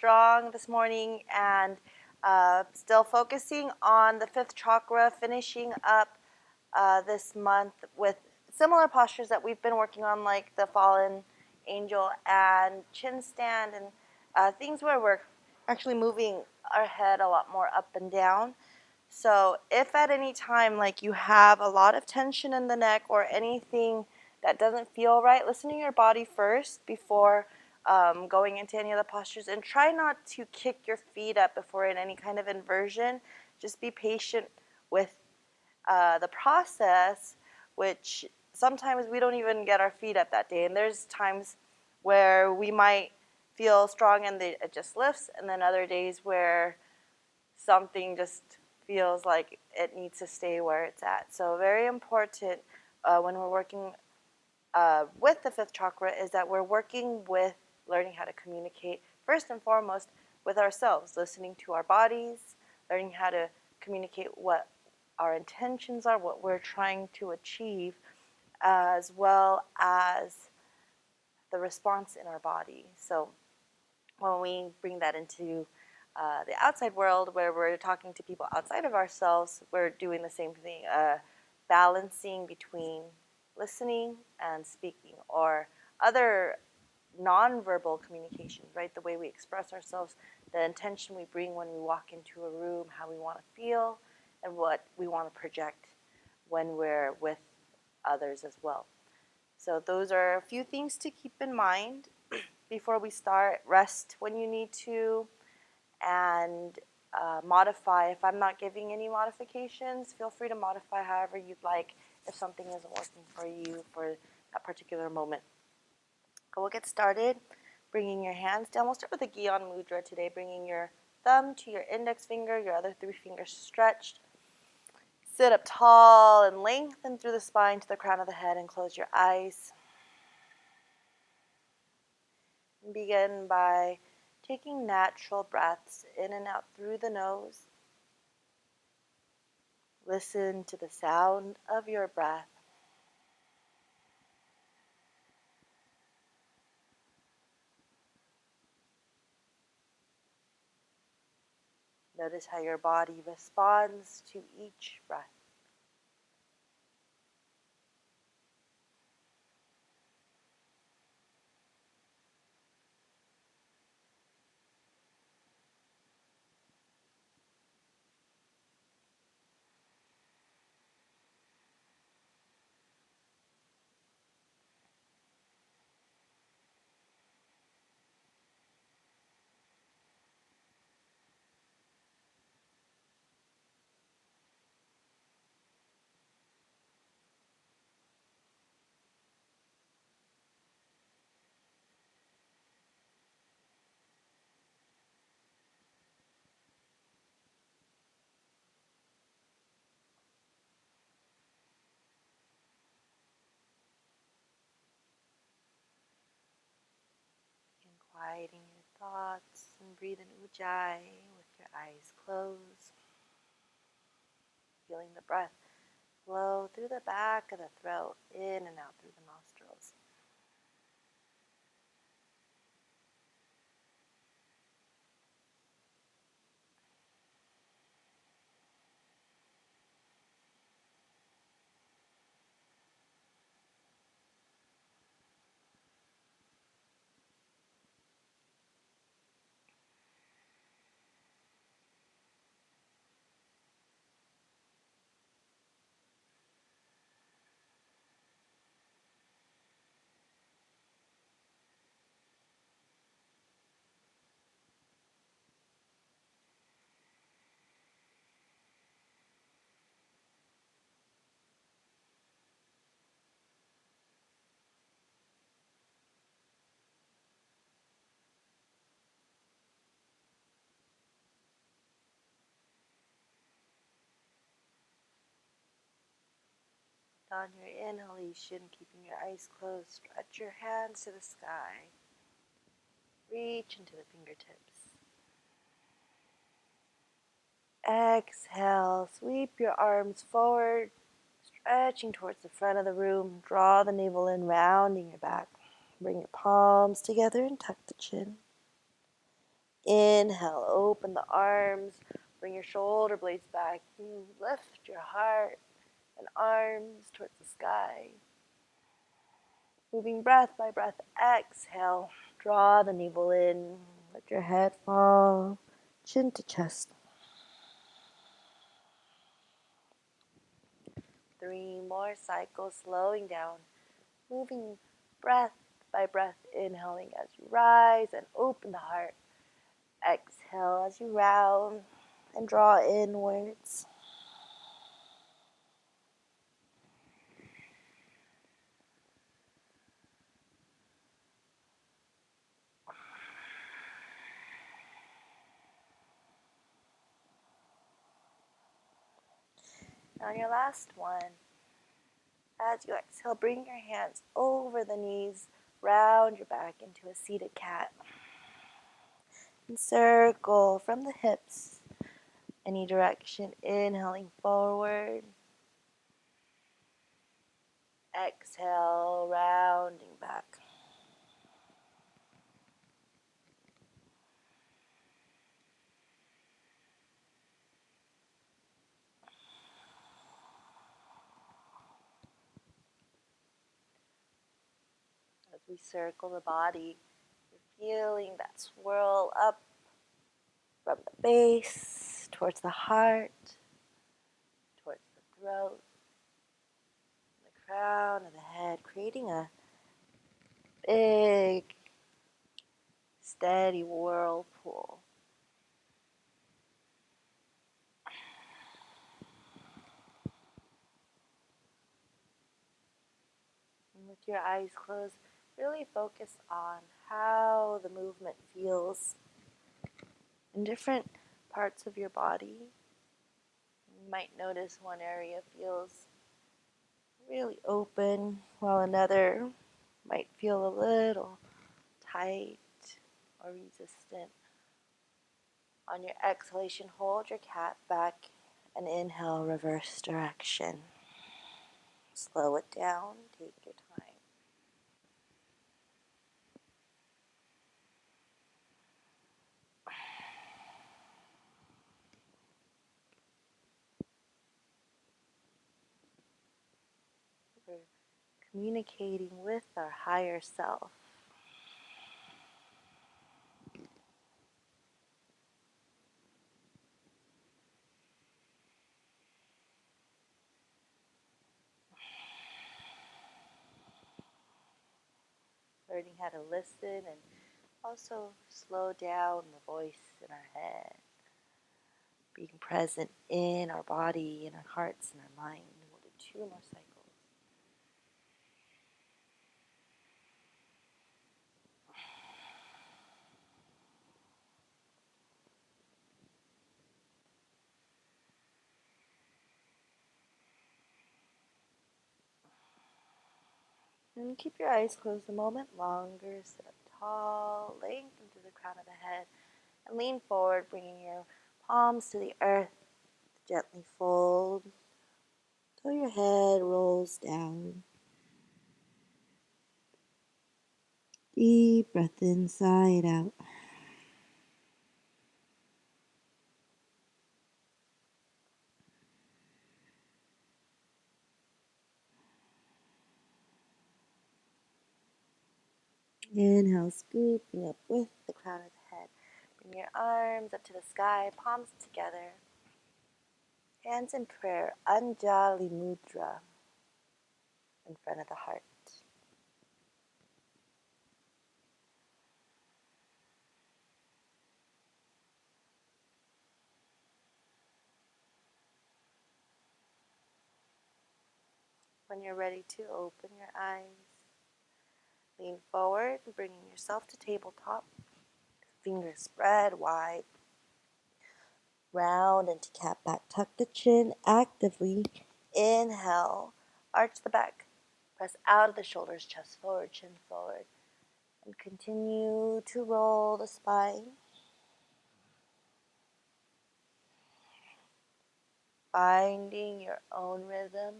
strong this morning, and still focusing on the fifth chakra, finishing up this month with similar postures that we've been working on, like the fallen angel and chin stand, and things where we're actually moving our head a lot more up and down. So if at any time like you have a lot of tension in the neck or anything that doesn't feel right, listen to your body first before going into any of the postures, and try not to kick your feet up before in any kind of inversion. Just be patient with the process, which sometimes we don't even get our feet up that day. And there's times where we might feel strong and it just lifts, and then other days where something just feels like it needs to stay where it's at. So very important when we're working with the fifth chakra is that we're working with learning how to communicate first and foremost with ourselves, listening to our bodies, learning how to communicate what our intentions are, what we're trying to achieve, as well as the response in our body. So when we bring that into the outside world, where we're talking to people outside of ourselves, we're doing the same thing, balancing between listening and speaking, or other nonverbal communications, right? The way we express ourselves, the intention we bring when we walk into a room, how we want to feel, and what we want to project when we're with others as well. So those are a few things to keep in mind before we start. Rest when you need to, and modify. If I'm not giving any modifications, feel free to modify however you'd like if something isn't working for you for that particular moment. But we'll get started. Bringing your hands down. We'll start with the Gyan Mudra today, bringing your thumb to your index finger, your other three fingers stretched. Sit up tall and lengthen through the spine to the crown of the head, and close your eyes. And begin by taking natural breaths in and out through the nose. Listen to the sound of your breath. Notice how your body responds to each breath. And quieting your thoughts, and breathe in Ujjayi with your eyes closed. Feeling the breath flow through the back of the throat, in and out through the nostrils. On your inhalation, keeping your eyes closed, stretch your hands to the sky. Reach into the fingertips. Exhale, sweep your arms forward, stretching towards the front of the room. Draw the navel in, rounding your back. Bring your palms together and tuck the chin. Inhale, open the arms, bring your shoulder blades back. Lift your heart and arms towards the sky. Moving breath by breath, exhale. Draw the navel in. Let your head fall, chin to chest. 3 more cycles, slowing down. Moving breath by breath, inhaling as you rise and open the heart. Exhale as you round and draw inwards. On your last one, as you exhale, bring your hands over the knees, round your back into a seated cat. Encircle from the hips, any direction, inhaling forward. Exhale, rounding back. As we circle the body, you're feeling that swirl up from the base towards the heart, towards the throat, the crown of the head, creating a big, steady whirlpool. And with your eyes closed, really focus on how the movement feels in different parts of your body. You might notice one area feels really open, while another might feel a little tight or resistant. On your exhalation, hold your cat back and inhale, reverse direction. Slow it down, take your time. We're communicating with our higher self. Learning how to listen and also slow down the voice in our head. Being present in our body, in our hearts, and our mind. We'll do 2 more cycles. And keep your eyes closed a moment longer. Sit up tall, lengthen through the crown of the head, and lean forward, bringing your palms to the earth. Gently fold till your head rolls down. Deep breath inside out. Inhale, scooping up with the crown of the head. Bring your arms up to the sky, palms together. Hands in prayer, Anjali Mudra in front of the heart. When you're ready to open your eyes, lean forward, bringing yourself to tabletop. Fingers spread wide. Round into cat back. Tuck the chin actively. Inhale. Arch the back. Press out of the shoulders, chest forward, chin forward. And continue to roll the spine. Finding your own rhythm.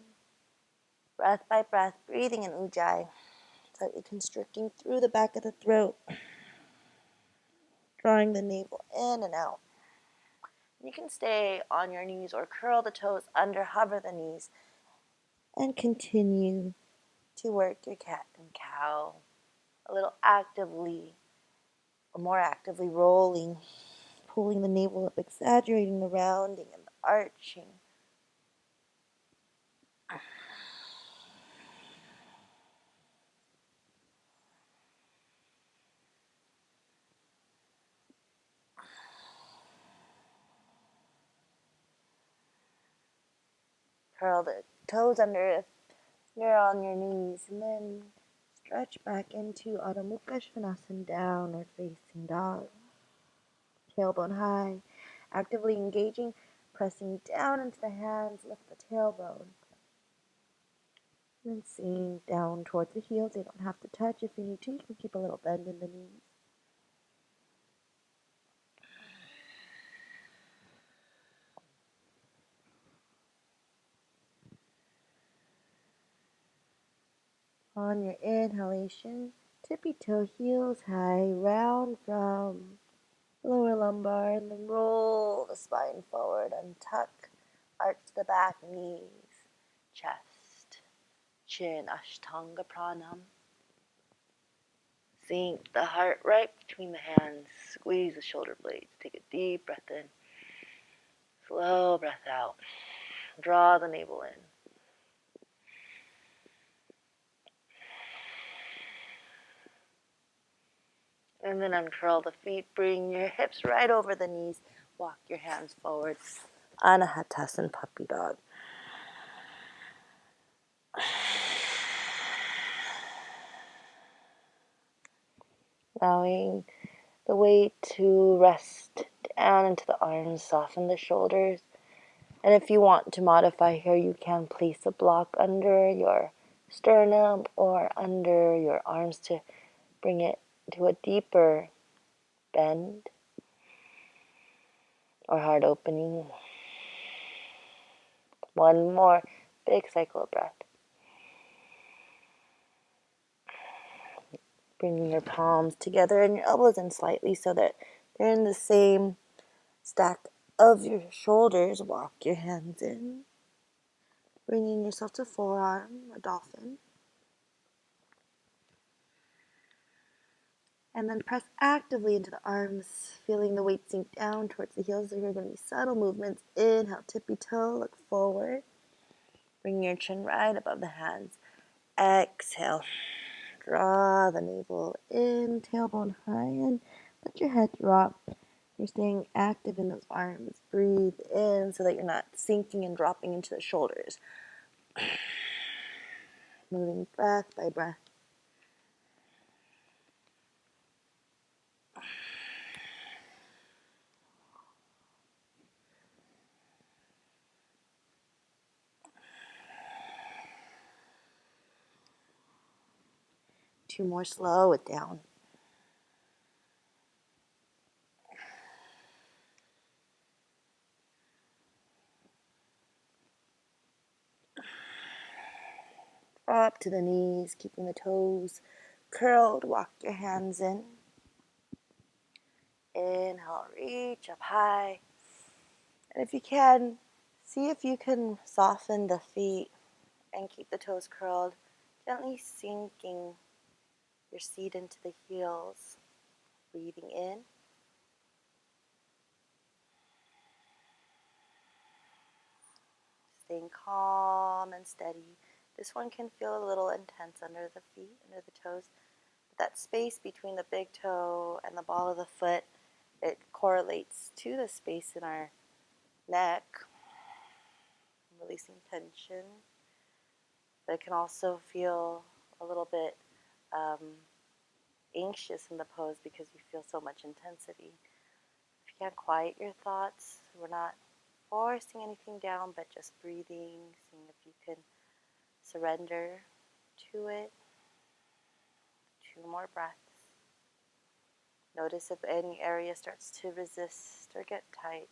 Breath by breath, breathing in Ujjayi. Slightly constricting through the back of the throat. drawing the navel in and out. You can stay on your knees or curl the toes under, hover the knees, and continue to work your cat and cow. A little actively, or more actively rolling, pulling the navel up, exaggerating the rounding and the arching. Curl the toes under if you're on your knees, and then stretch back into Adho Mukha Svanasana, downward facing dog. Tailbone high, actively engaging, pressing down into the hands, lift the tailbone. And then sink down towards the heels. They don't have to touch. If you need to, you can keep a little bend in the knees. On your inhalation, tippy toe, heels high, round from lower lumbar, and then roll the spine forward, untuck, arch the back, knees, chest, chin, Ashtanga Pranam. Sink the heart right between the hands, squeeze the shoulder blades, take a deep breath in, slow breath out, draw the navel in. And then uncurl the feet, bring your hips right over the knees, walk your hands forward, Anahatasana Puppy Dog. Allowing the weight to rest down into the arms, soften the shoulders. And if you want to modify here, you can place a block under your sternum or under your arms to bring it to a deeper bend or heart opening. One more big cycle of breath. Bringing your palms together and your elbows in slightly so that they're in the same stack of your shoulders. Walk your hands in. Bringing yourself to forearm, a dolphin. And then press actively into the arms, feeling the weight sink down towards the heels. So here are going to be subtle movements. Inhale, tippy toe, look forward. Bring your chin right above the hands. Exhale, draw the navel in, tailbone high, and let your head drop. You're staying active in those arms. Breathe in so that you're not sinking and dropping into the shoulders. Moving breath by breath. Two more, slow it down. Up to the knees, keeping the toes curled. Walk your hands in. Inhale, reach up high. And if you can, see if you can soften the feet and keep the toes curled, gently sinking your seat into the heels. Breathing in. Staying calm and steady. This one can feel a little intense under the feet, under the toes. But that space between the big toe and the ball of the foot, it correlates to the space in our neck. Releasing tension. But it can also feel a little bit anxious in the pose because you feel so much intensity. If you can't quiet your thoughts, we're not forcing anything down, but just breathing, seeing if you can surrender to it. 2 more breaths. Notice if any area starts to resist or get tight.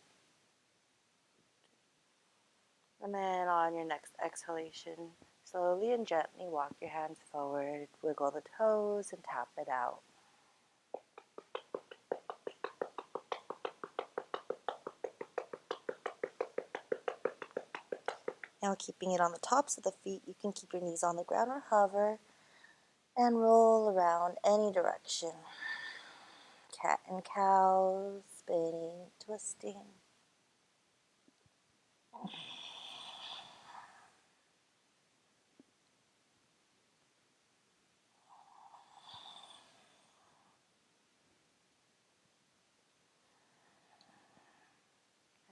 And then on your next exhalation, slowly and gently walk your hands forward, wiggle the toes, and tap it out. Now keeping it on the tops of the feet, you can keep your knees on the ground or hover and roll around any direction. Cat and cow, spinning, twisting.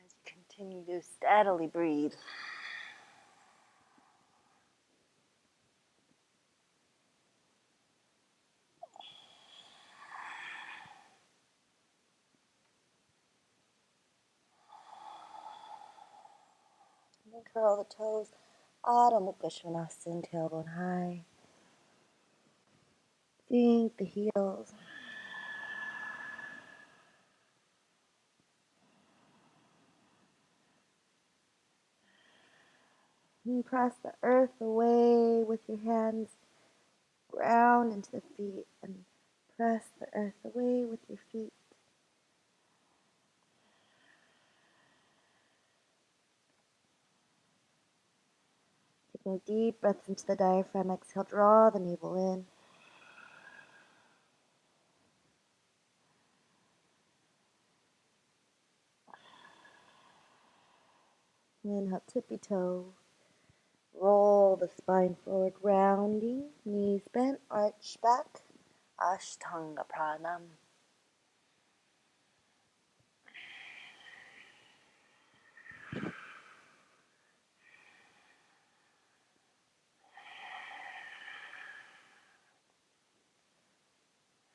As you continue to steadily breathe. And curl the toes. Adho Mukha Svanasana, tailbone high. Sink the heels. And press the earth away with your hands. Ground into the feet and press the earth away with your feet. Taking deep breaths into the diaphragm. Exhale, draw the navel in. Inhale, tippy toe. Roll the spine forward, rounding. Knees bent, arch back. Ashtanga pranam.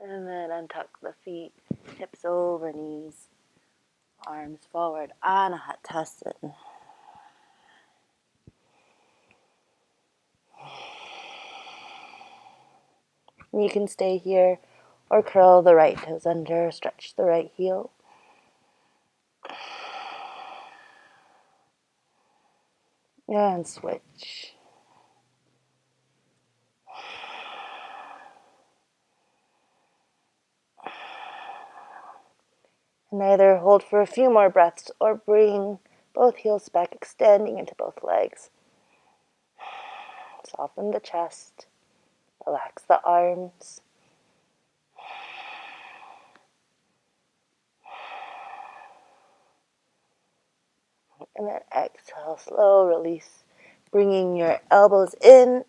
And then untuck the feet, hips over knees, arms forward, Anahatasana. You can stay here or curl the right toes under, stretch the right heel. And switch. And either hold for a few more breaths or bring both heels back, extending into both legs. Soften the chest. Relax the arms. And then exhale, slow release. Bringing your elbows in,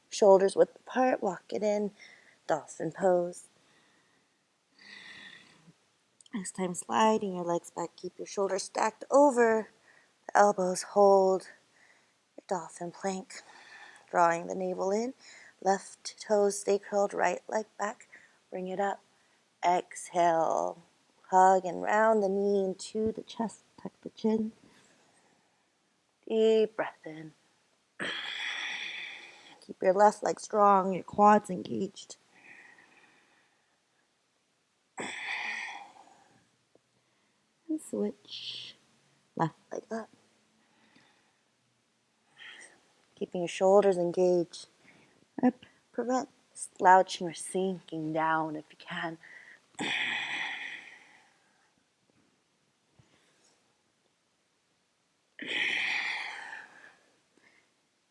shoulders width apart, walk it in, Dawson pose. Next time, sliding your legs back, keep your shoulders stacked over the elbows, hold your Dolphin plank. Drawing the navel in, left toes stay curled, right leg back, bring it up. Exhale, hug and round the knee into the chest, tuck the chin. Deep breath in. Keep your left leg strong, your quads engaged. And switch. Left leg up. Keeping your shoulders engaged. Prevent slouching or sinking down if you can.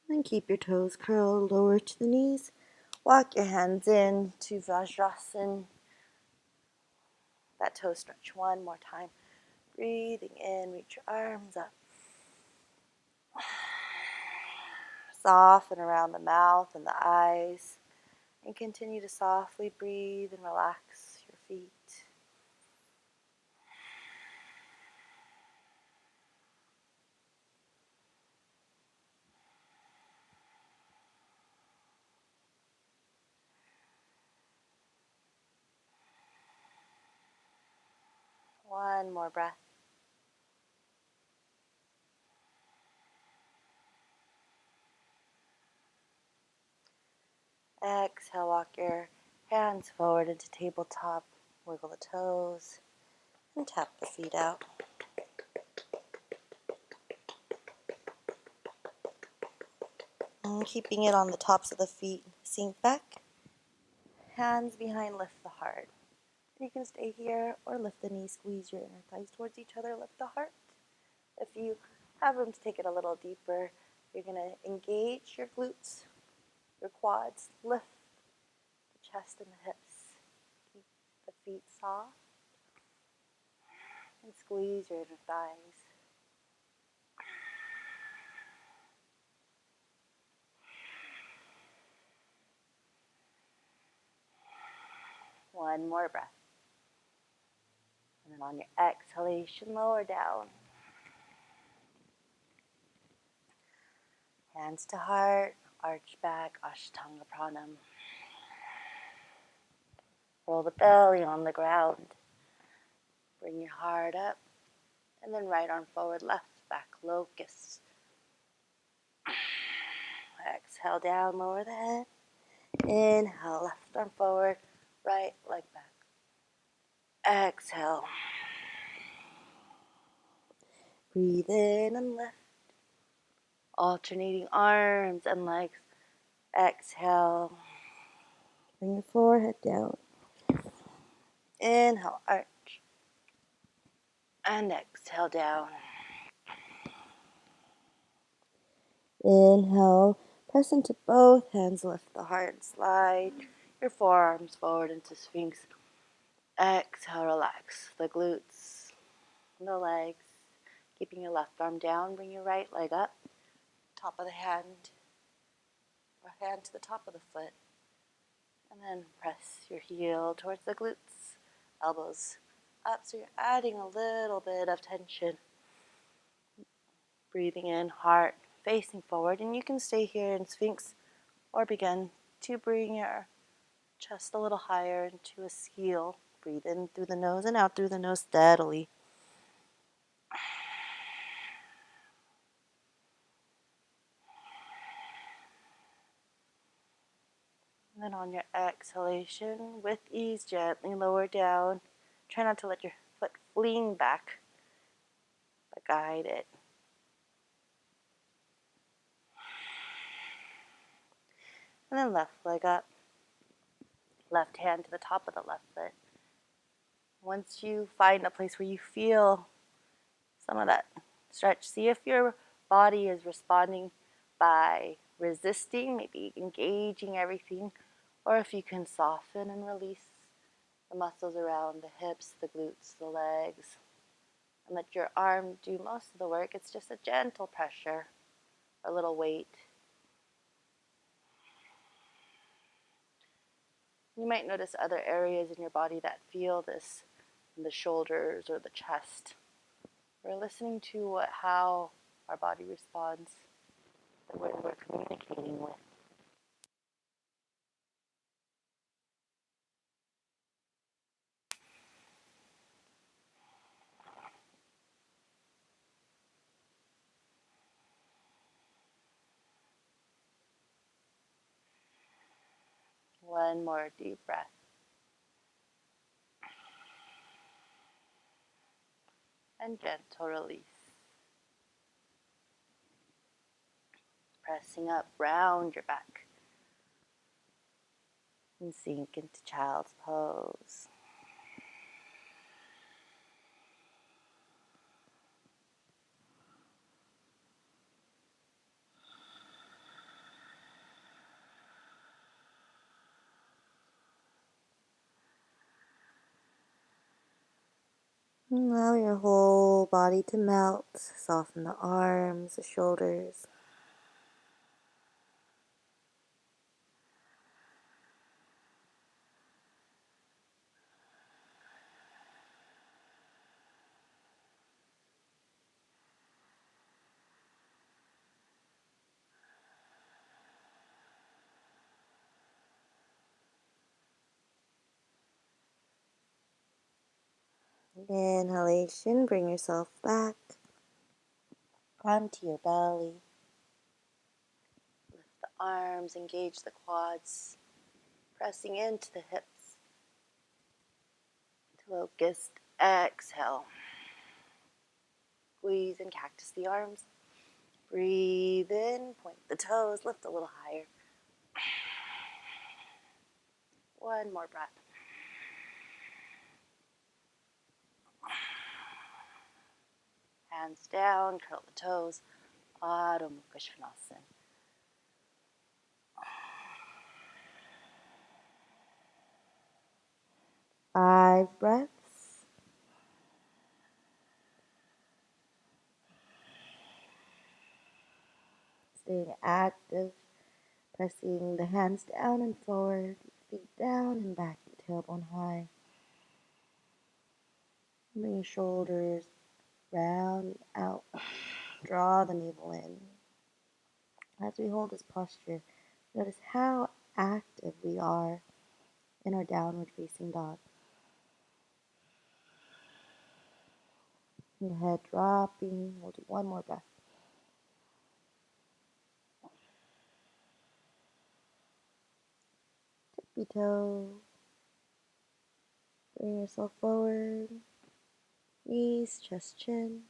And keep your toes curled lower to the knees. Walk your hands in to Vajrasana. That toe stretch one more time. Breathing in, reach your arms up. Soften around the mouth and the eyes. And continue to softly breathe and relax your feet. One more breath. Exhale, walk your hands forward into tabletop. Wiggle the toes and tap the feet out. And keeping it on the tops of the feet, sink back. Hands behind, lift the heart. You can stay here or lift the knees, squeeze your inner thighs towards each other, lift the heart. If you have room to take it a little deeper, You're going to engage your glutes, your quads, lift the chest and the hips. Keep the feet soft and squeeze your inner thighs. One more breath. And then on your exhalation, lower down. Hands to heart, arch back, Ashtanga Pranam. Roll the belly on the ground. Bring your heart up. And then right arm forward, left back, locust. Exhale down, lower the head. Inhale, left arm forward, right leg back. Exhale. Breathe in and lift. Alternating arms and legs. Exhale. Bring your forehead down. Inhale, arch. And exhale down. Inhale, press into both hands, lift the heart, slide your forearms forward into Sphinx. Exhale, relax the glutes, the legs. Keeping your left arm down, bring your right leg up, top of the hand, or hand to the top of the foot. And then press your heel towards the glutes, elbows up, so you're adding a little bit of tension. Breathing in, heart facing forward, and you can stay here in Sphinx or begin to bring your chest a little higher into a seal. Breathe in through the nose and out through the nose steadily. And then on your exhalation, with ease, gently lower down. Try not to let your foot fling back, but guide it. And then left leg up, left hand to the top of the left foot. Once you find a place where you feel some of that stretch, see if your body is responding by resisting, maybe engaging everything, or if you can soften and release the muscles around the hips, the glutes, the legs, and let your arm do most of the work. It's just a gentle pressure, a little weight. You might notice other areas in your body that feel this, in the shoulders or the chest. We're listening to how our body responds, the word we're communicating with. One more deep breath. And gentle release. Pressing up, round your back. And sink into child's pose. Allow your whole body to melt. Soften the arms, the shoulders. Inhalation, bring yourself back onto your belly. Lift the arms, engage the quads, pressing into the hips. Locust, exhale. Squeeze and cactus the arms. Breathe in, point the toes, lift a little higher. One more breath. Hands down, curl the toes. Adho Mukha Svanasana. 5 breaths. Staying active, pressing the hands down and forward, feet down and back, tailbone high. Bring your shoulders round, out. Draw the navel in. As we hold this posture, notice how active we are in our downward facing dog. Your head dropping. We'll do one more breath. Tippy toe. Bring yourself forward. Knees, chest, chin.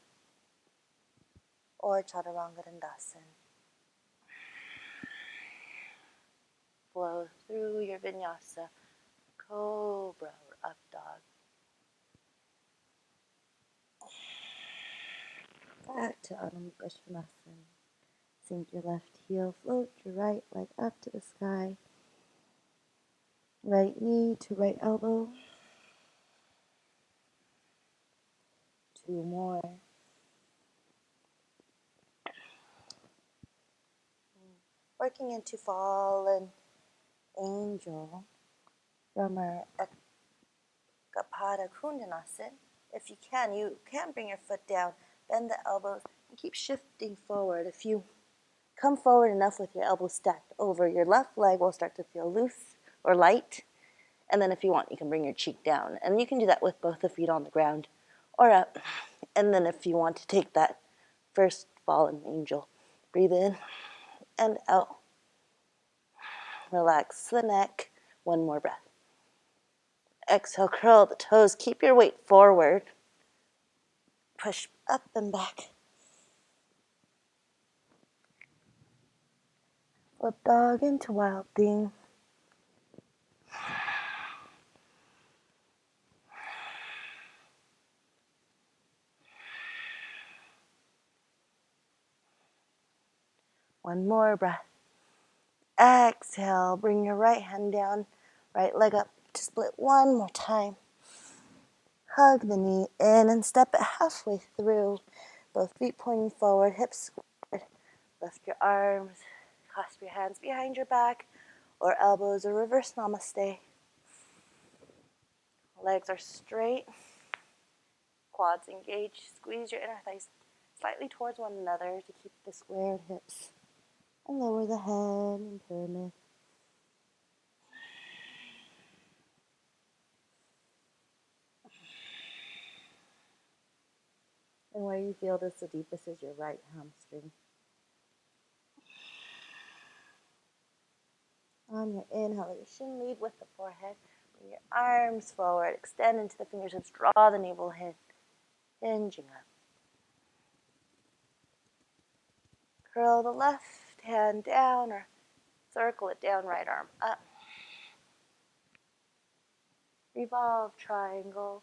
Or Chaturanga Dandasana. Flow through your Vinyasa. Cobra or up dog. Back to Adho Mukha Svanasana. Sink your left heel, float your right leg up to the sky. Right knee to right elbow. 2 more. Working into fallen angel from our Ekapada Kundanasana. If you can bring your foot down, bend the elbows, and keep shifting forward. If you come forward enough with your elbows stacked over, your left leg will start to feel loose or light. And then if you want, you can bring your cheek down. And you can do that with both the feet on the ground or up. And then if you want to take that first fallen angel, breathe in and out. Relax the neck. 1 more breath. Exhale, curl the toes. Keep your weight forward. Push up and back. Flip dog into wild thing. One more breath. Exhale, bring your right hand down, right leg up to split 1 more time. Hug the knee in and step it halfway through. Both feet pointing forward, hips squared. Lift your arms, clasp your hands behind your back or elbows or reverse namaste. Legs are straight, quads engaged. Squeeze your inner thighs slightly towards one another to keep the squared hips. And lower the head in pyramid. And where you feel this the deepest is your right hamstring. On your inhalation, lead with the forehead. Bring your arms forward, extend into the fingertips, draw the navel in, hinging up. Curl the left hand down or circle it down, right arm up. Revolve triangle.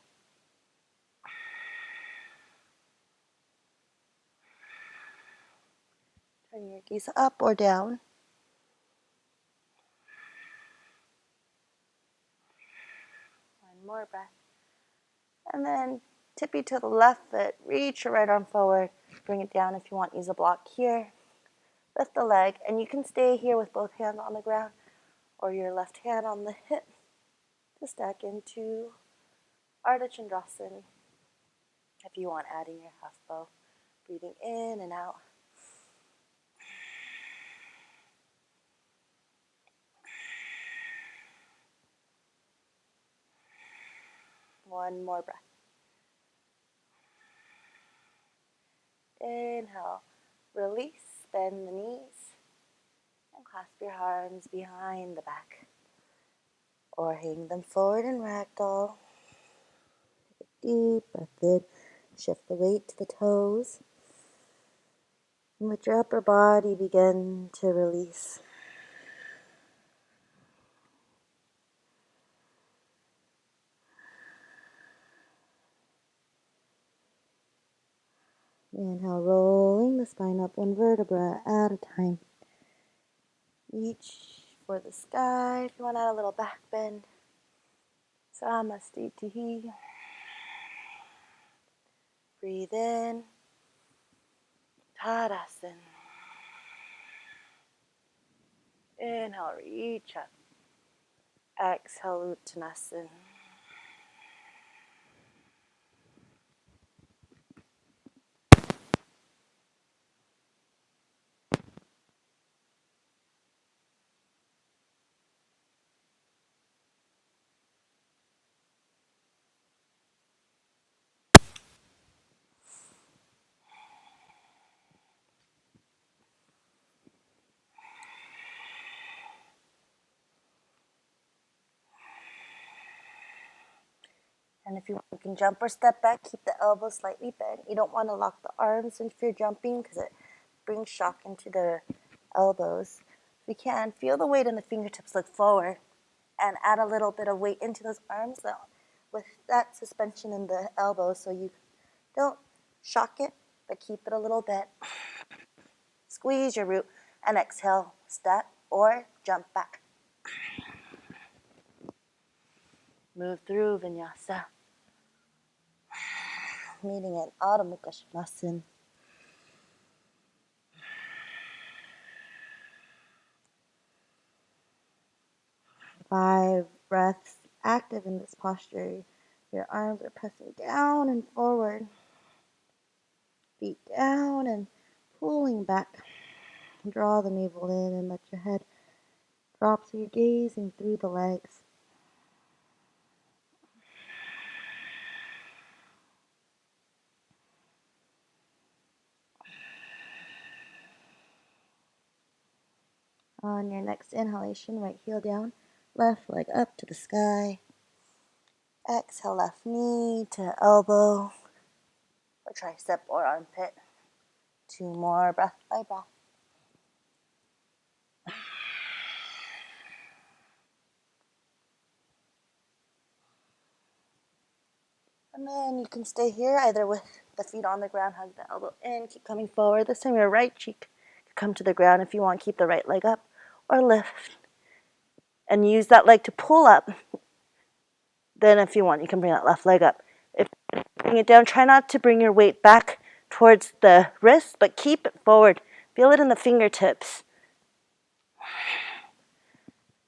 Turn your gaze up or down. One more breath. And then tippy to the left foot. Reach your right arm forward. Bring it down if you want. Use a block here. Lift the leg. And you can stay here with both hands on the ground or your left hand on the hip to stack into Ardha Chandrasana. If you want, adding your half bow. Breathing in and out. One more breath. Inhale. Release. Bend the knees. And clasp your arms behind the back. Or hang them forward in ragdoll. Take a deep breath in. Shift the weight to the toes. And let your upper body begin to release. Inhale, rolling the spine up one vertebra at a time. Reach for the sky. If you want to add a little back bend. Samasti Dahhee. Breathe in. Tadasana. Inhale, reach up. Exhale, Uttanasana. And if you want, you can jump or step back. Keep the elbows slightly bent. You don't want to lock the arms if you're jumping because it brings shock into the elbows. If you can, feel the weight in the fingertips, look forward, and add a little bit of weight into those arms with that suspension in the elbows so you don't shock it, but keep it a little bit. Squeeze your root and exhale, step or jump back. Move through Vinyasa. Meeting in Adho Mukha Svanasana. 5 breaths active in this posture. Your arms are pressing down and forward. Feet down and pulling back. Draw the navel in and let your head drop so you're gazing through the legs. On your next inhalation, right heel down, left leg up to the sky. Exhale, left knee to elbow or tricep or armpit. 2 more, breath by breath. And then you can stay here either with the feet on the ground, hug the elbow in, keep coming forward. This time your right cheek can come to the ground if you want. Keep the right leg up or lift. And use that leg to pull up. Then if you want, you can bring that left leg up. If you bring it down, try not to bring your weight back towards the wrist, but keep it forward. Feel it in the fingertips.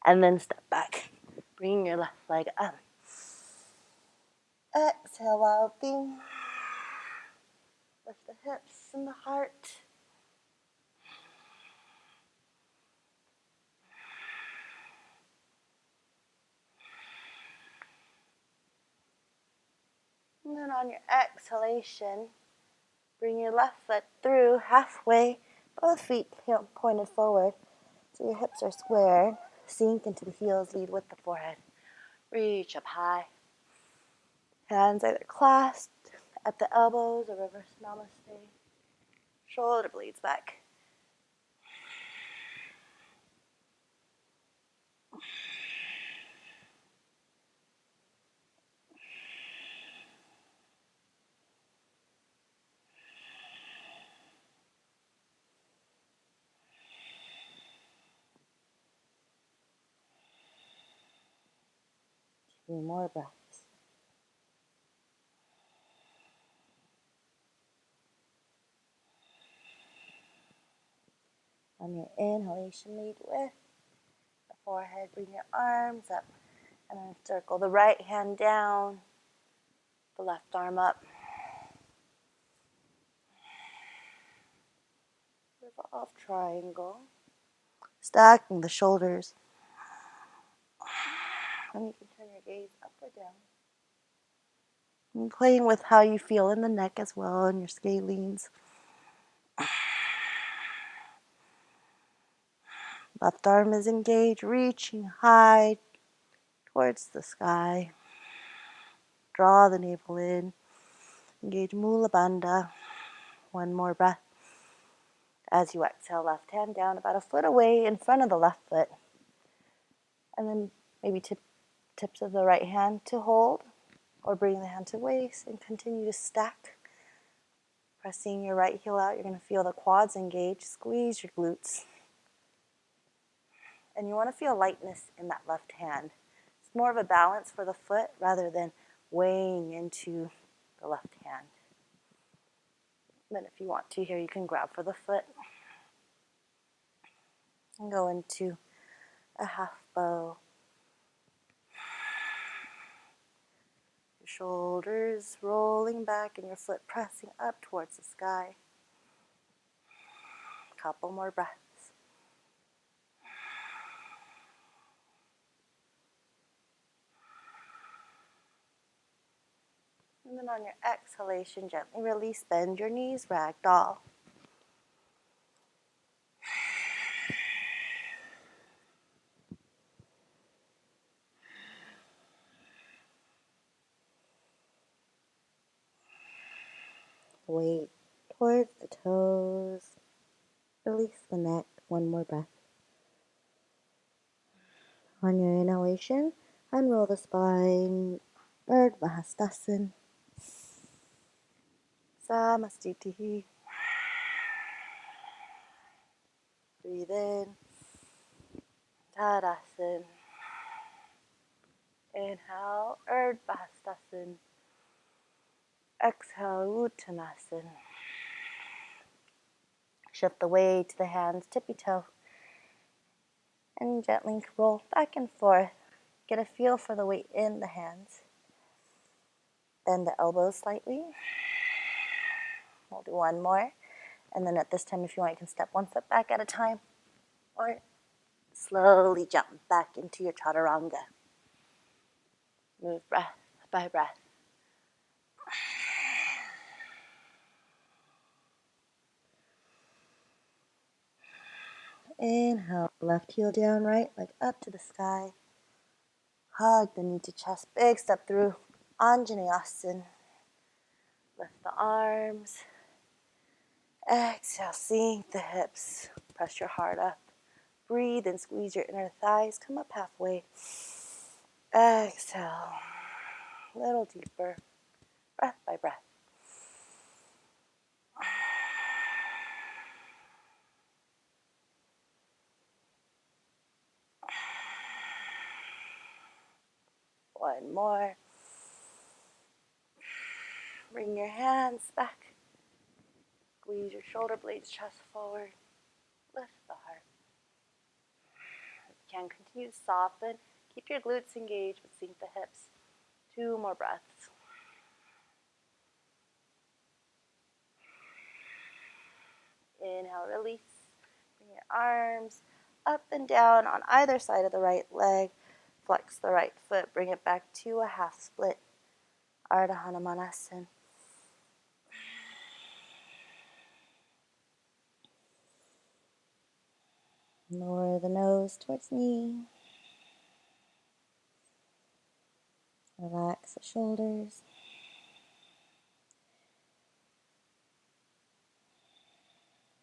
And then step back. Bring your left leg up. Exhale, wild thing. Lift the hips and the heart. And then on your exhalation, bring your left foot through halfway, both feet pointed forward, so your hips are squared. Sink into the heels, lead with the forehead. Reach up high. Hands either clasped at the elbows or reverse namaste. Shoulder blades back. Few more breaths. On your inhalation, lead with the forehead. Bring your arms up and then circle the right hand down, the left arm up. Revolve triangle. Stacking the shoulders. And you can turn your gaze up or down. And playing with how you feel in the neck as well and your scalenes. Left arm is engaged, reaching high towards the sky. Draw the navel in. Engage Mula Bandha. 1 more breath. As you exhale, left hand down about a foot away in front of the left foot. And then maybe tips of the right hand to hold, or bring the hand to waist and continue to stack. Pressing your right heel out, you're going to feel the quads engage. Squeeze your glutes. And you want to feel lightness in that left hand. It's more of a balance for the foot rather than weighing into the left hand. Then if you want to here, you can grab for the foot and go into a half bow. Your shoulders rolling back and your foot pressing up towards the sky. Couple more breaths. And then on your exhalation, gently release, bend your knees, ragdoll. Weight towards the toes. Release the neck. One more breath. On your inhalation, unroll the spine. VIBEZZZZZ. Samastiti. Breathe in. Tadasana. Inhale, VIBEZZZZZ. Exhale, Uttanasana. Shift the weight to the hands, tippy toe. And gently roll back and forth. Get a feel for the weight in the hands. Bend the elbows slightly. We'll do one more. And then at this time, if you want, you can step one foot back at a time. Or slowly jump back into your chaturanga. Move breath by breath. Inhale, left heel down, right leg up to the sky. Hug the knee to chest, big step through Anjaneyasana. Lift the arms. Exhale, sink the hips. Press your heart up. Breathe and squeeze your inner thighs. Come up halfway. Exhale. A little deeper. Breath by breath. One more. Bring your hands back. Squeeze your shoulder blades, chest forward. Lift the heart. If you can, continue to soften. Keep your glutes engaged, but sink the hips. 2 more breaths. Inhale, release. Bring your arms up and down on either side of the right leg. Flex the right foot. Bring it back to a half split. Ardha Hanumanasana. Lower the nose towards knee. Relax the shoulders.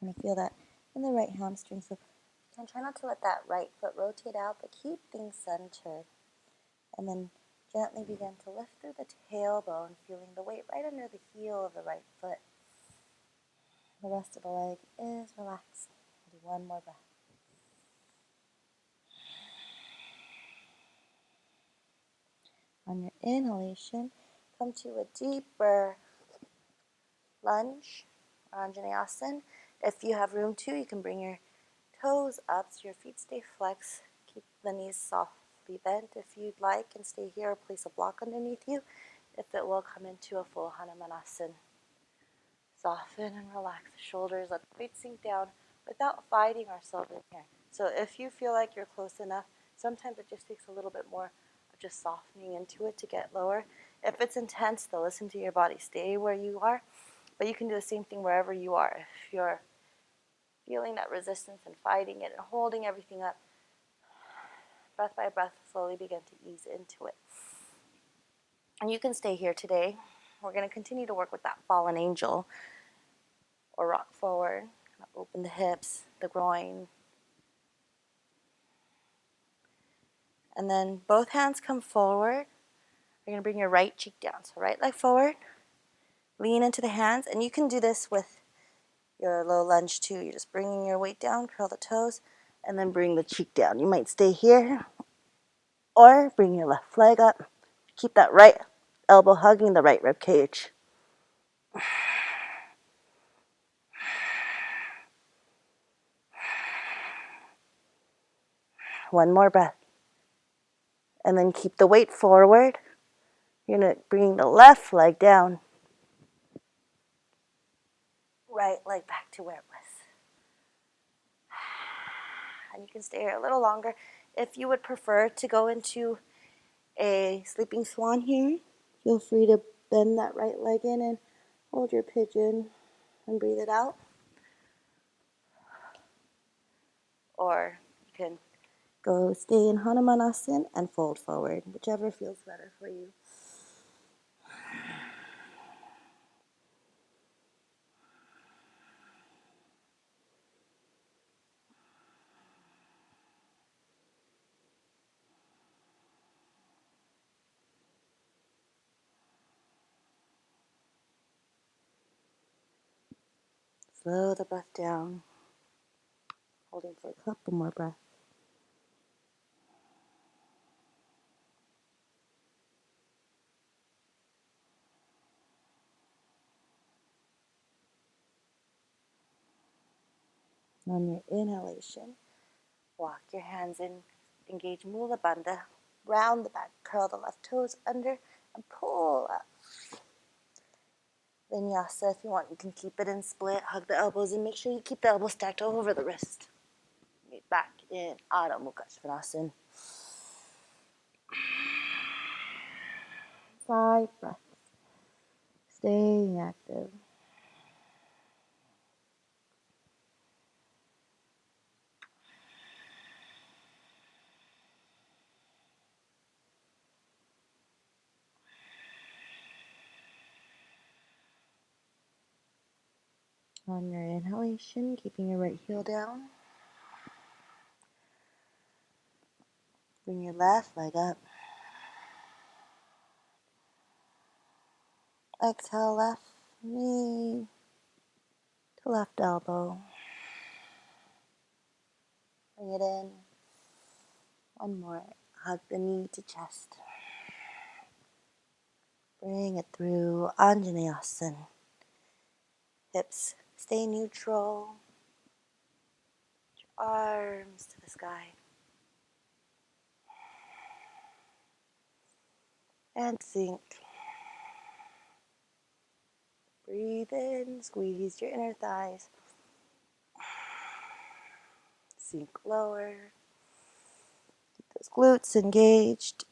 I'm going to feel that in the right hamstring. So you can try not to let that right foot rotate out, but keep things centered. And then gently begin to lift through the tailbone, feeling the weight right under the heel of the right foot. The rest of the leg is relaxed. We'll do one more breath. On your inhalation, come to a deeper lunge, Anjaneyasana. If you have room to, you can bring your toes up so your feet stay flexed. Keep the knees softly bent if you'd like, and stay here or place a block underneath you if it will come into a full Hanumanasana. Soften and relax the shoulders, let the weight sink down without fighting ourselves in here. So if you feel like you're close enough, sometimes it just takes a little bit more of just softening into it to get lower. If it's intense, though, listen to your body. Stay where you are, but you can do the same thing wherever you are. If you're feeling that resistance and fighting it and holding everything up, breath by breath, slowly begin to ease into it. And you can stay here today. We're going to continue to work with that fallen angel, or rock forward, open the hips, the groin. And then both hands come forward. You're going to bring your right cheek down. So right leg forward, Lean into the hands, and you can do this with your low lunge too. You're just bringing your weight down, curl the toes, and then bring the cheek down. You might stay here, or bring your left leg up. Keep that right elbow hugging the right rib cage. One more breath. And then keep the weight forward. You're going to bring the left leg down. Right leg back to where it was. And you can stay here a little longer. If you would prefer to go into a sleeping swan here, feel free to bend that right leg in and hold your pigeon and breathe it out. Or you can go stay in Hanumanasana and fold forward, whichever feels better for you. Slow the breath down, holding for a couple more breaths. On your inhalation, walk your hands in, engage Mula Bandha, round the back, curl the left toes under, and pull up. Vinyasa, if you want, you can keep it in split, hug the elbows, and make sure you keep the elbows stacked over the wrist. Get back in Adho Mukha Svanasana. 5 breaths. Staying active. On your inhalation, keeping your right heel down. Bring your left leg up. Exhale, left knee to left elbow. Bring it in. One more. Hug the knee to chest. Bring it through Anjaneyasana. Hips stay neutral. Arms to the sky. And sink. Breathe in, squeeze your inner thighs. Sink lower. Keep those glutes engaged.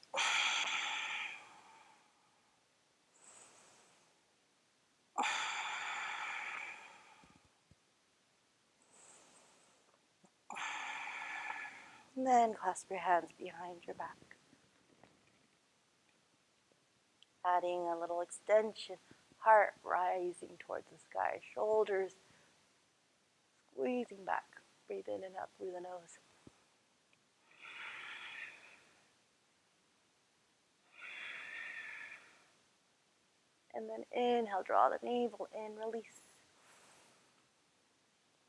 And then clasp your hands behind your back. Adding a little extension, heart rising towards the sky, shoulders squeezing back. Breathe in and out through the nose. And then inhale, draw the navel in, release.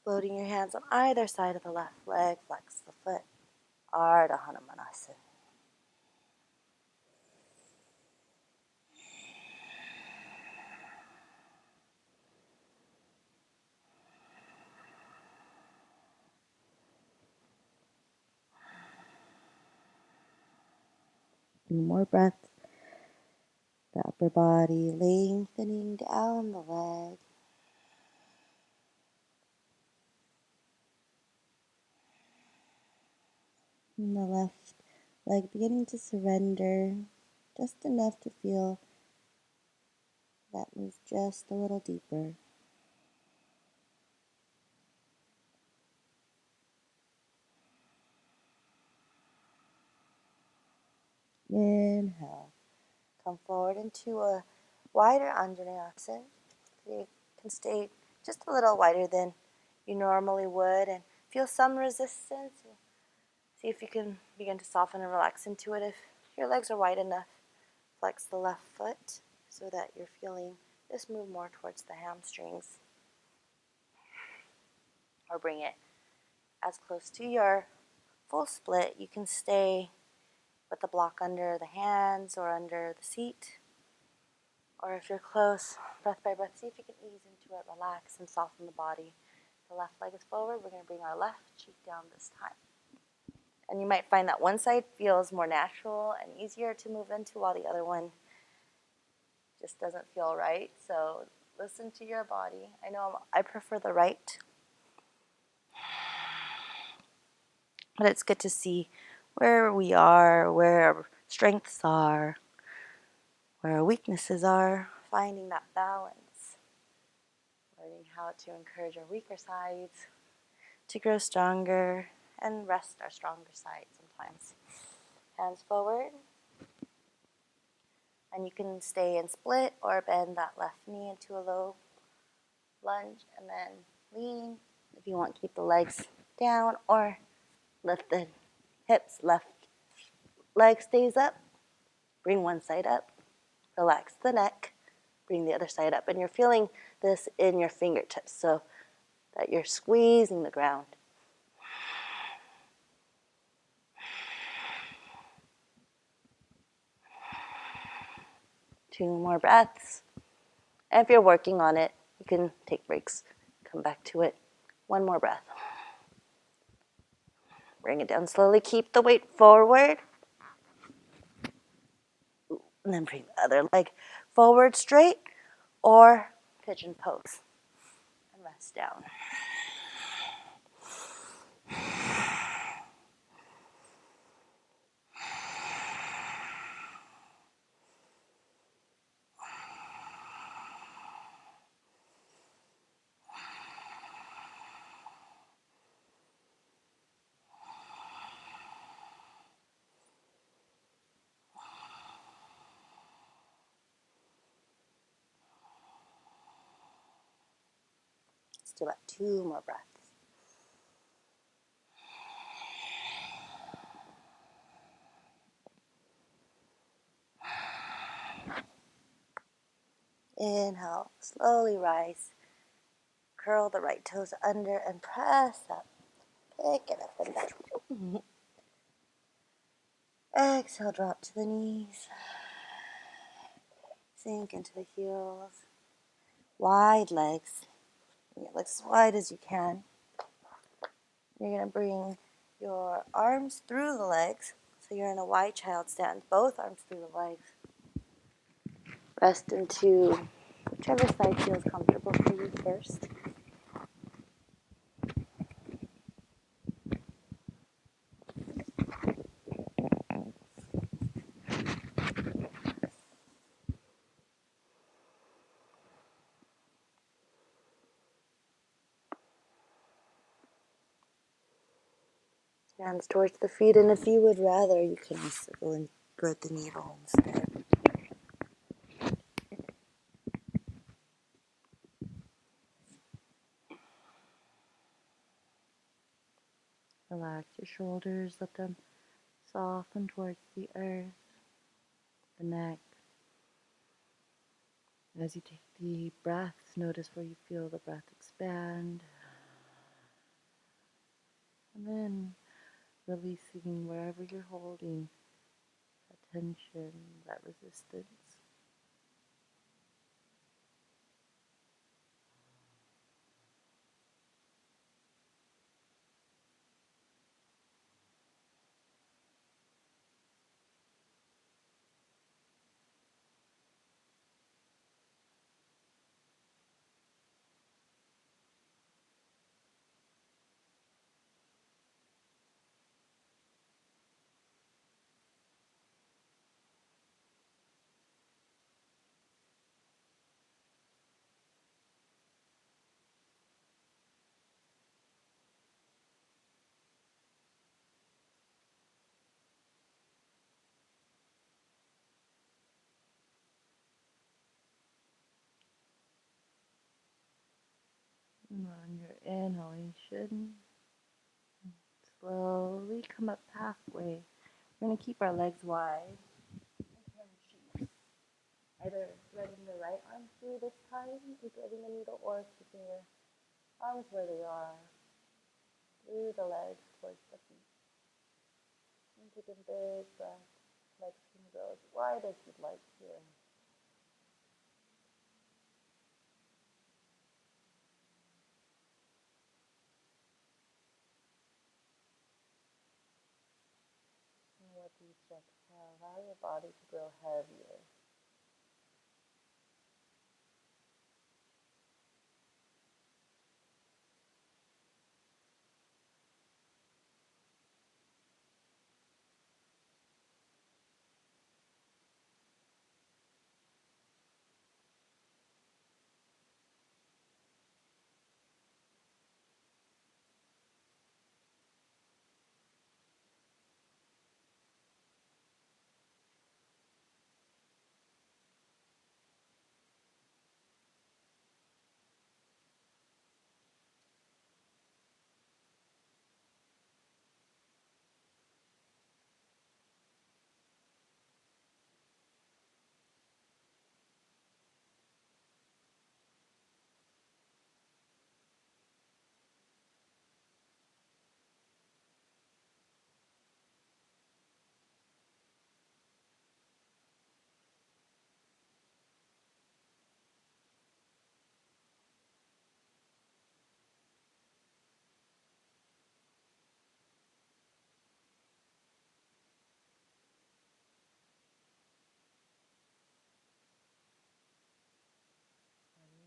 Floating your hands on either side of the left leg, flex the foot. Ardha Hanumanasana. Few more breaths. The upper body lengthening down the leg. And the left leg beginning to surrender, just enough to feel that move just a little deeper. Inhale. Come forward into a wider Anjaneyasana. You can stay just a little wider than you normally would and feel some resistance. See if you can begin to soften and relax into it. If your legs are wide enough, flex the left foot so that you're feeling just move more towards the hamstrings. Or bring it as close to your full split. You can stay with the block under the hands or under the seat. Or if you're close, breath by breath, see if you can ease into it, relax and soften the body. The left leg is forward. We're going to bring our left cheek down this time. And you might find that one side feels more natural and easier to move into while the other one just doesn't feel right. So listen to your body. I know I prefer the right, but it's good to see where we are, where our strengths are, where our weaknesses are, finding that balance, learning how to encourage our weaker sides to grow stronger and rest our stronger side sometimes. Hands forward. And you can stay in split or bend that left knee into a low lunge and then lean. If you want, keep the legs down or lift the hips. Left leg stays up. Bring one side up. Relax the neck. Bring the other side up. And you're feeling this in your fingertips so that you're squeezing the ground. Two more breaths. And if you're working on it, you can take breaks, come back to it. One more breath. Bring it down slowly. Keep the weight forward. And then bring the other leg forward straight or pigeon pose. And rest down. Let's do about 2 more breaths. Inhale, slowly rise. Curl the right toes under and press up. Pick it up and down. Exhale, drop to the knees. Sink into the heels. Wide legs. Bring your legs as wide as you can. You're going to bring your arms through the legs. So you're in a wide child stand. Both arms through the legs. Rest into whichever side feels comfortable for you first. Hands towards the feet, and if you would rather, you can also go and thread the needle instead. Relax your shoulders, let them soften towards the earth, the neck. As you take deep breaths, notice where you feel the breath expand. And then releasing wherever you're holding that tension, that resistance. And on your inhalation, slowly come up halfway. We're going to keep our legs wide. Either letting the right arm through this time and threading the needle, or keeping your arms where they are, through the legs towards the feet. And take a big breath. Legs can go as wide as you'd like here. And with each exhale, allow your body to grow heavier.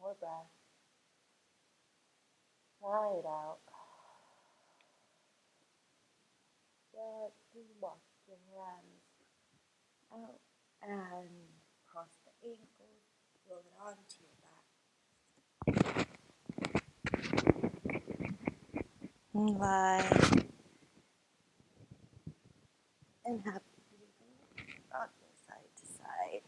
One more breath. Sigh it out. Gently walk your hands out and cross the ankles. Roll it onto your back. Lie and happy breathing. Rocking side to side.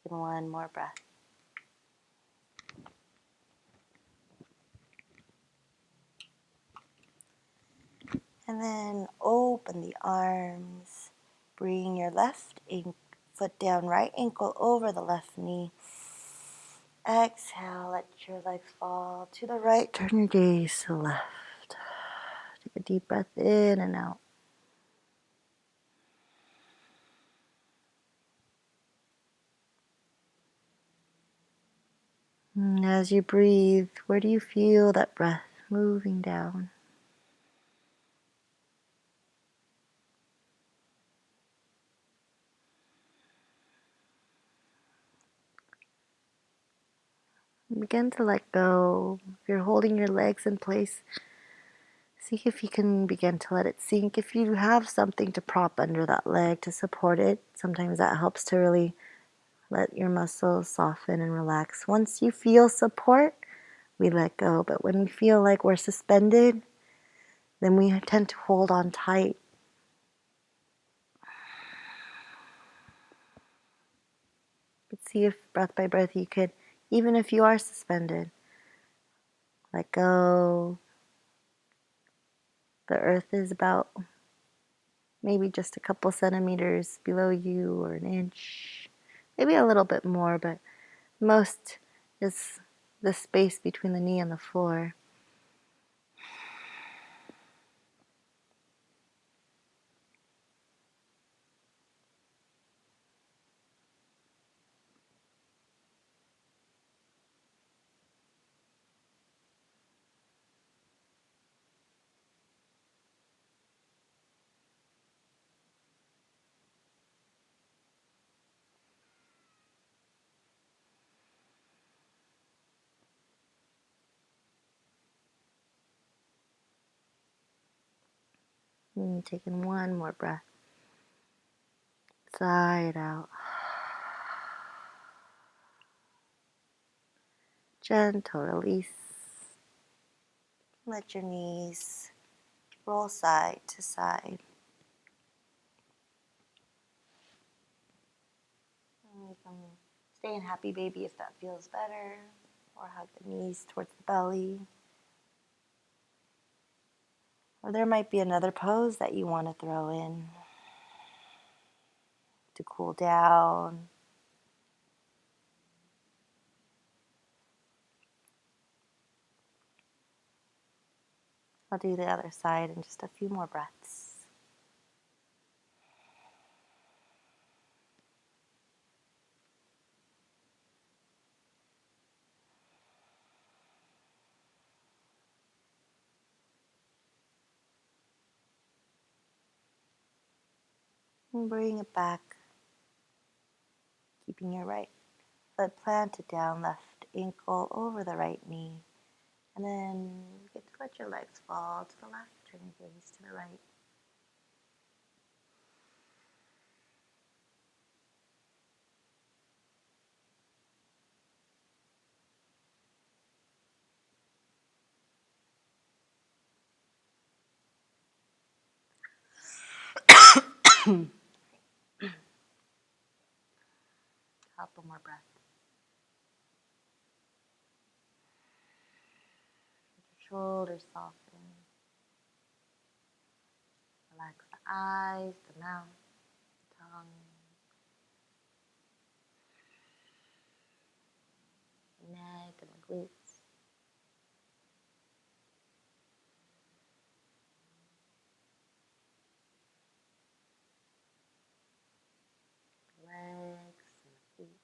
Taking one more breath. And then open the arms. Bring your left foot down, right ankle over the left knee. Exhale, let your legs fall to the right. Turn your gaze to the left. Take a deep breath in and out. And as you breathe, where do you feel that breath moving down? Begin to let go. If you're holding your legs in place, see if you can begin to let it sink. If you have something to prop under that leg to support it, sometimes that helps to really let your muscles soften and relax. Once you feel support, we let go. But when we feel like we're suspended, then we tend to hold on tight. But see if breath by breath you could, even if you are suspended, let go. The earth is about maybe just a couple centimeters below you, or an inch, maybe a little bit more, but most is the space between the knee and the floor. Taking one more breath. Sigh it out. Gentle release. Let your knees roll side to side. And you can stay in happy baby if that feels better, or hug the knees towards the belly. Or there might be another pose that you want to throw in to cool down. I'll do the other side in just a few more breaths. And bring it back, keeping your right foot planted down, left ankle over the right knee. And then you get to let your legs fall to the left, turn your gaze to the right. Couple more breaths. Let your shoulders soften. Relax the eyes, the mouth, the tongue, the neck, and the glutes. The legs and the feet.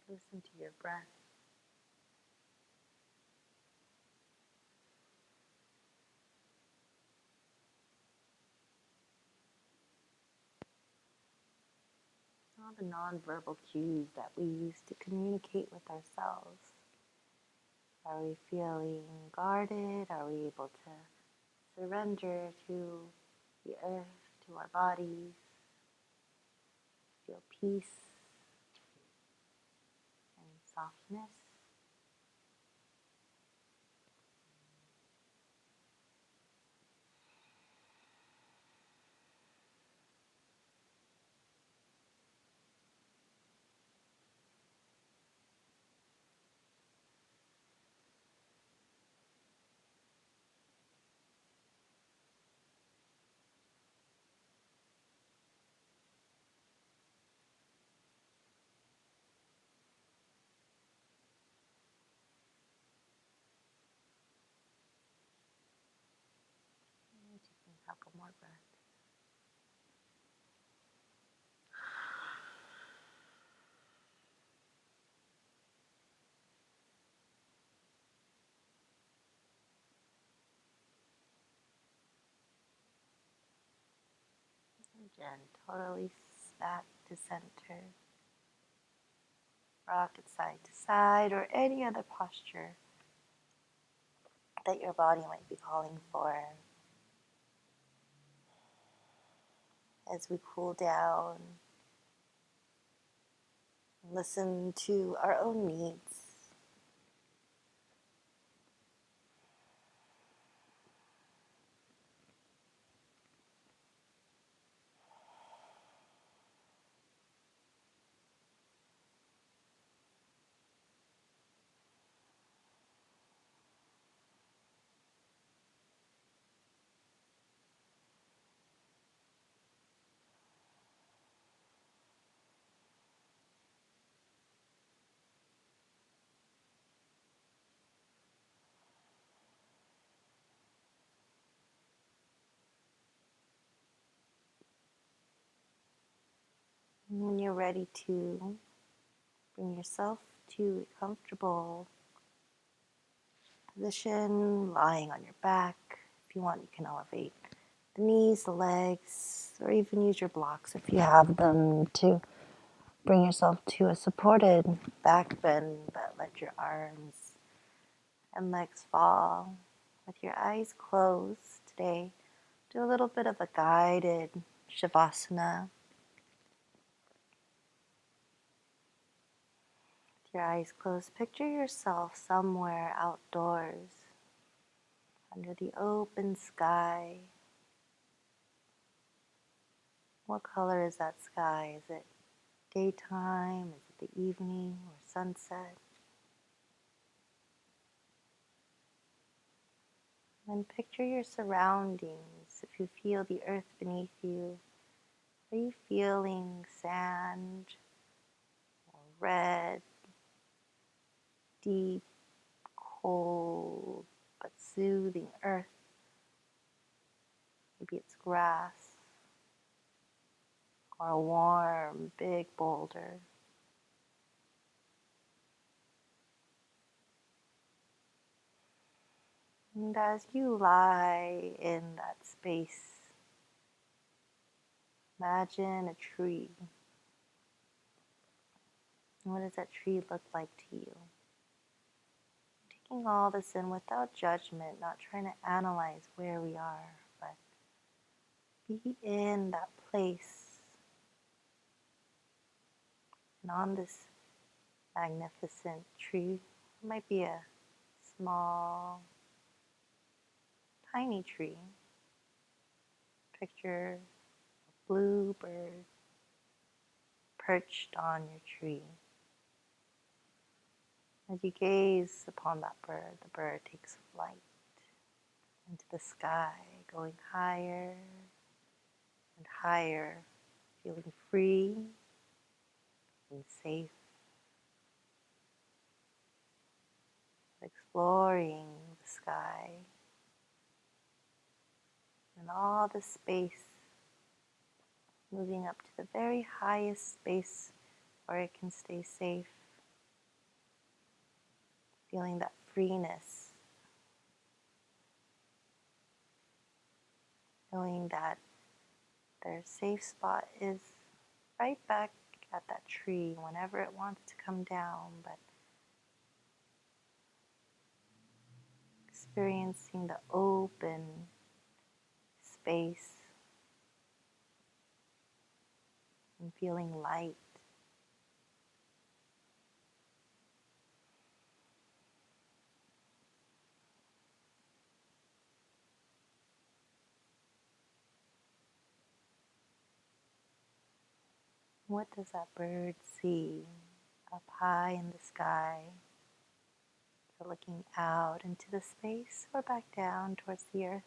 Just listen to your breath. All the nonverbal cues that we use to communicate with ourselves. Are we feeling guarded? Are we able to surrender to the earth, to our bodies? Feel peace and softness. And taking a couple more breaths. Gentle release back to center. Rock it side to side, or any other posture that your body might be calling for. As we cool down, listen to our own needs. And when you're ready to bring yourself to a comfortable position, lying on your back. If you want, you can elevate the knees, the legs, or even use your blocks if you have them to bring yourself to a supported back bend, but let your arms and legs fall. With your eyes closed today, do a little bit of a guided Shavasana. With your eyes closed, picture yourself somewhere outdoors, under the open sky. What color is that sky? Is it daytime? Is it the evening or sunset? And picture your surroundings. If you feel the earth beneath you, are you feeling sand or red, deep, cold, but soothing earth? Maybe it's grass or a warm, big boulder. And as you lie in that space, imagine a tree. What does that tree look like to you? Taking all this in without judgment, not trying to analyze where we are, but be in that place. And on this magnificent tree, it might be a small, tiny tree. Picture a blue bird perched on your tree. As you gaze upon that bird, the bird takes flight into the sky, going higher and higher, feeling free and safe, exploring the sky and all the space, moving up to the very highest space where it can stay safe, feeling that freeness, knowing that their safe spot is right back at that tree whenever it wants to come down, but experiencing the open space and feeling light. What does that bird see up high in the sky? So looking out into the space or back down towards the earth?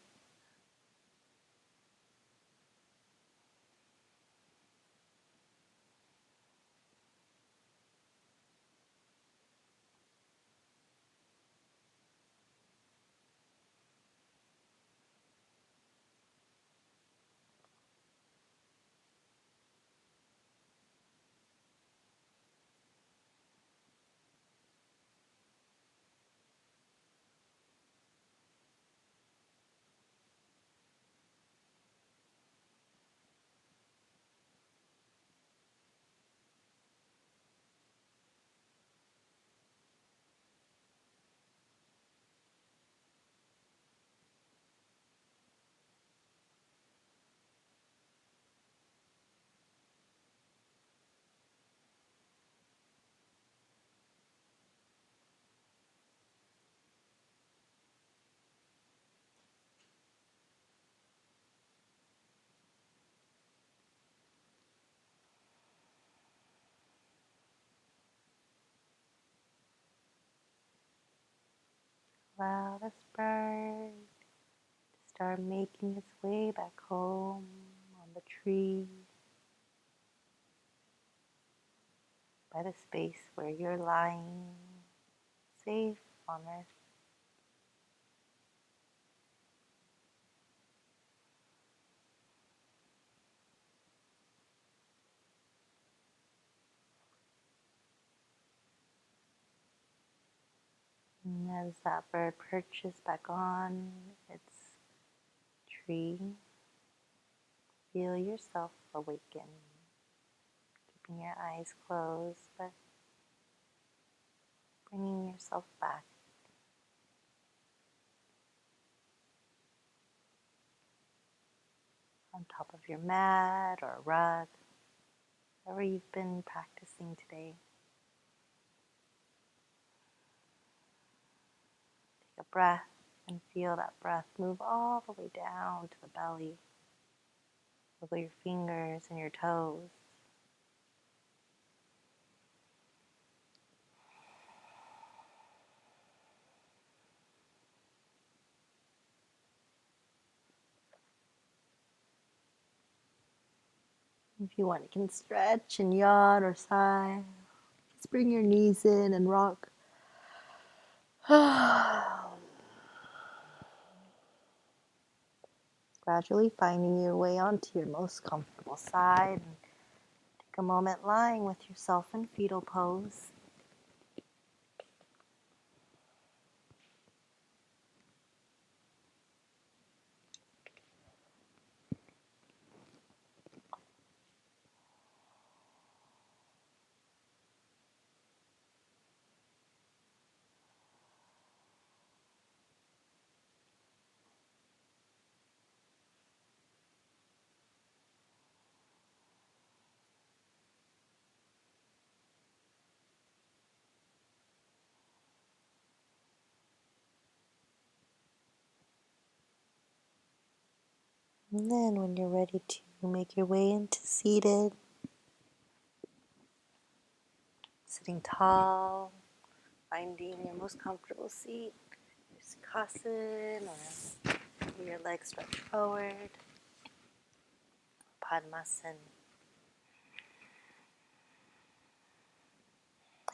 Allow this bird to start making its way back home on the tree, by the space where you're lying safe on earth. And as that bird perches back on its tree, Feel yourself awaken, keeping your eyes closed, but bringing yourself back. On top of your mat or rug, wherever you've been practicing today. Take a breath and feel that breath move all the way down to the belly. Wiggle your fingers and your toes. If you want, you can stretch and yawn or sigh. Just bring your knees in and rock. Gradually finding your way onto your most comfortable side. And take a moment lying with yourself in fetal pose. And then when you're ready to make your way into seated, sitting tall, finding your most comfortable seat, your Sukhasan or your legs stretched forward, Padmasana.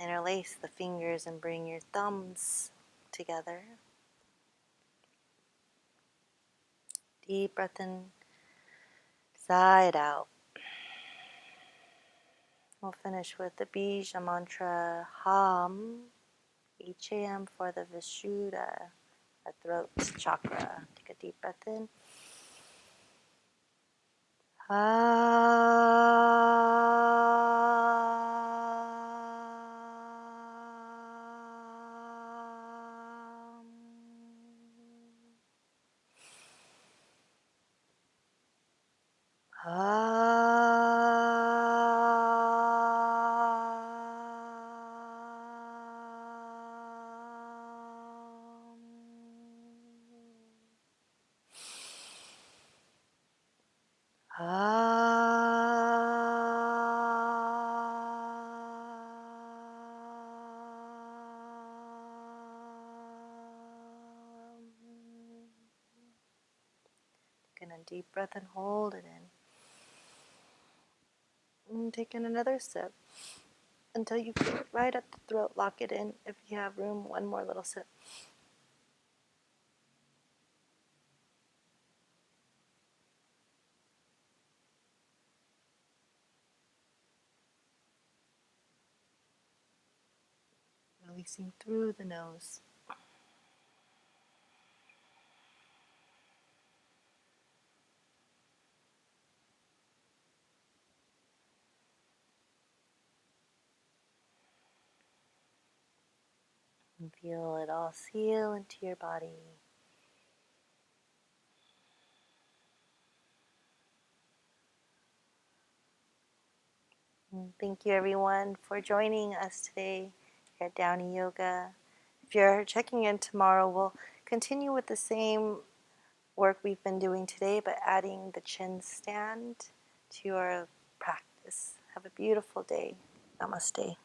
Interlace the fingers and bring your thumbs together. Deep breath in, side out. We'll finish with the Bija Mantra Ham, H-A-M for the Vishuddha, our throat chakra. Take a deep breath in. Taking a deep breath and hold it in. And taking another sip until you feel it right at the throat. Lock it in. If you have room, one more little sip. Releasing through the nose. And feel it all seal into your body. And thank you everyone for joining us today here at Dahhee Yoga. If you're checking in tomorrow, we'll continue with the same work we've been doing today, but adding the chin stand to our practice. Have a beautiful day. Namaste.